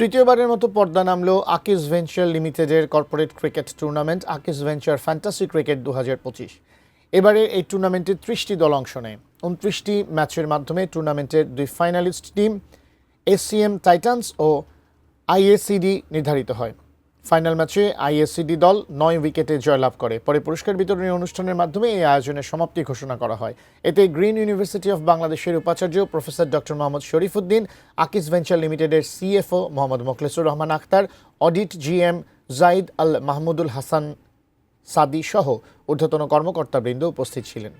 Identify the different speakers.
Speaker 1: তৃতীয়বারের মতো পর্দা নামলো আকিজ ভেঞ্চার লিমিটেডের corporate cricket tournament Akij venture fantasy cricket 2025। এবারে এই টুর্নামেন্টে 30টি দল অংশ নেয়। 29টি ম্যাচের মাধ্যমে টুর্নামেন্টের দুই ফাইনালিস্ট টিম এসসিএম টাইটান্স ও আইএসসিডি নির্ধারিত হয়। ফাইনাল ম্যাচে আইএসসিডি দল 9 উইকেটে জয়লাভ করে। পরে পুরস্কার বিতরণী অনুষ্ঠানের মাধ্যমে এই আয়োজনের সমাপ্তি ঘোষণা করা হয়। এতে গ্রিন ইউনিভার্সিটি অফ বাংলাদেশের উপাচার্য professor doctor Mohammad Sharifuddin, Akij venture লিমিটেডের CFO Mohammad Mokhlesur Rahman Akhtar, audit GM Zaid Al Mahmudul Hasan Sadi সহ ঊর্ধ্বতন কর্মকর্তাবৃন্দ উপস্থিত ছিলেন।